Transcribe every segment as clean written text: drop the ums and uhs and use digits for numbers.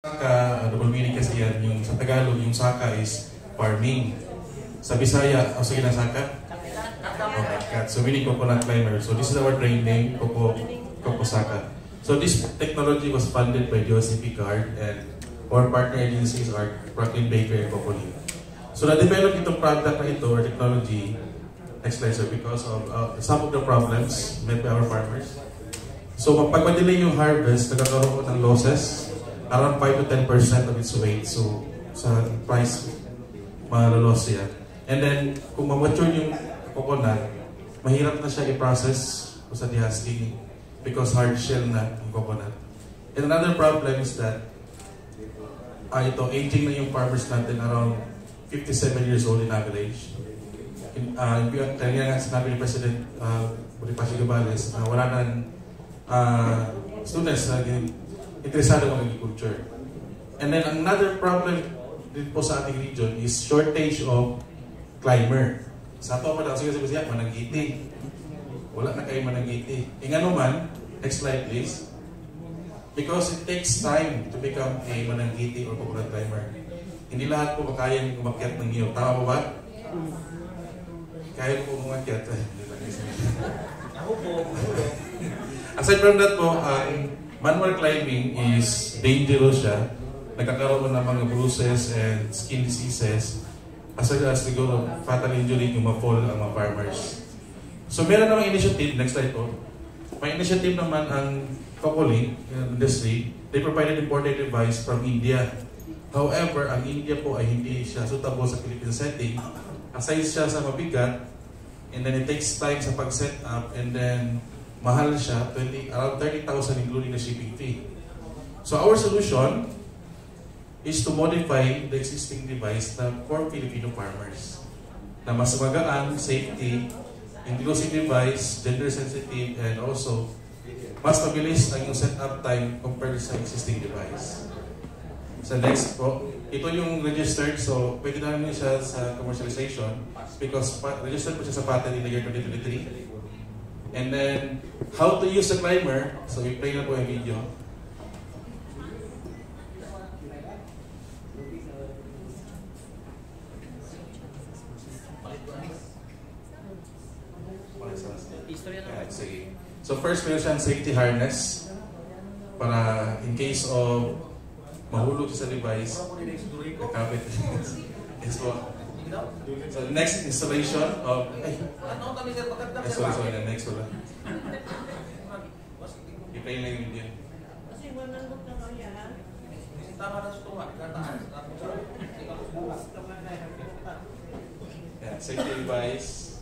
Saka, double meaning kasi yan, yung sa Tagalog, yung saka is farming. Sa Bisaya, sige na saka? Okay, so meaning coconut climber. So this is our train name, Coco Saka. So this technology was funded by Joseph Picard and our partner agencies are Franklin Baker and Cocolin. So na-develop itong product na ito or technology, next slide sir, because of some of the problems met by our farmers. So pag delay yung harvest, nagkakaroon ng losses, around 5 to 10% of its weight. So sa price, malaloss yan. And then, kung ma-mature yung coconut, mahirap na siya i-process sa dehusking because hard shell na yung coconut. And another problem is that aging na yung farmers natin around 57 years old in average. Kanina nga sinabi ni President Bonifacio Gabales na wala na students na interesado ng agriculture. And then another problem din po sa ating region is shortage of climber. Sa ato pa daw, sige siya, mananggiti. Wala na kayo mananggiti. Nga naman, next slide please. Because it takes time to become a mananggiti or coconut climber. Hindi lahat po makayang umakyat ng niyog. Tama po ba? Kaya po umakyat. Ako po. Aside from that po, manual climbing is dangerous siya. Nagkakaroon ng mga bruises and skin diseases. As well as siguro fatal injury yung ma-fall ang mga farmers. So meron namang initiative, next slide po. May initiative naman ang Cocolin industry. They provided imported device from India. However, ang India po ay hindi siya suitable sa Philippine setting. Aside siya sa mabigat, and then it takes time sa pag-set up, and then mahal siya, around 30,000 including the shipping fee. So our solution is to modify the existing device na for Filipino farmers na mas magaan, safety, inclusive device, gender sensitive, and also mas mabilis ang yung setup time compared sa existing device. So next po, ito yung registered, so pwede namin siya sa commercialization because registered po siya sa patent in the year 2023. And then, how to use the climber, so i-play na po yung video. Sige. So first, meron siyang safety harness para in case of mahulog sa device, nakabit. So next installation of sorry, the next one. I-play lang yung video. Yeah, safety device.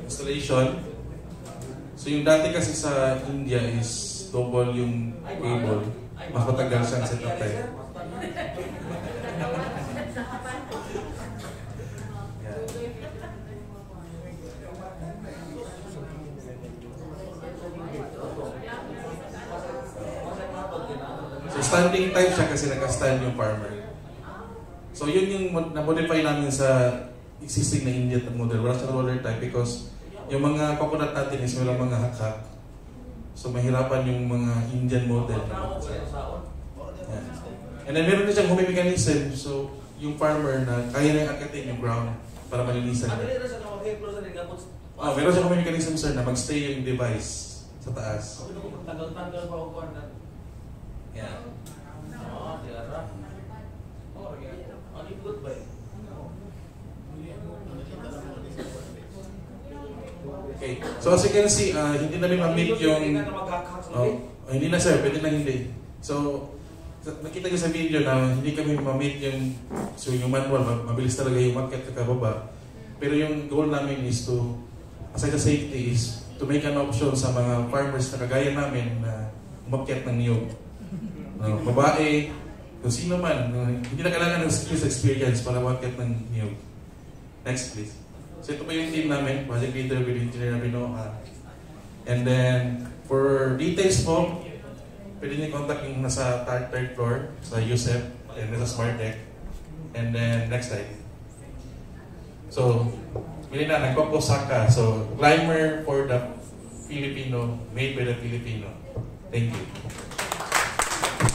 Installation. So yung dati kasi sa India is double yung cable. Mas matagal siyang setup time. So standing time siya kasi naka-stand yung farmer. So yun yung na-modify namin sa existing na Indian model. Wala sa roller type because yung mga coconut natin is mayroong mga hakak. So mahirapan yung mga Indian model. Yeah. And then meron din siyang homing mechanism. So yung farmer na kaya na akatin yung ground para malinisan. Meron siyang homing mechanism sir na mag-stay yung device sa taas. Tanggal-tanggal pa ako na. Yeah. Okay. So as you can see, hindi namin ma-meet yung hindi na sir, pwede na hindi. So nakita niyo sa video na hindi kami ma-meet yung manual, mabilis talaga yung market kakababa. Pero yung goal namin is to, aside sa safety, is to make an option sa mga farmers na kagaya namin na umakyat ng niyog. Babae, kung sino man, hindi na kailangan ng skills experience para umakyat ng niyog. Next please. So ito pa yung team namin, project leader with Engineer Abinoa. And then, for details po, pwede niyo contact yung nasa third floor sa USEP and nasa Smart Tech. And then, next slide. So, Pili na, nagpo-Saka. So, climber for the Filipino, made by the Filipino. Thank you.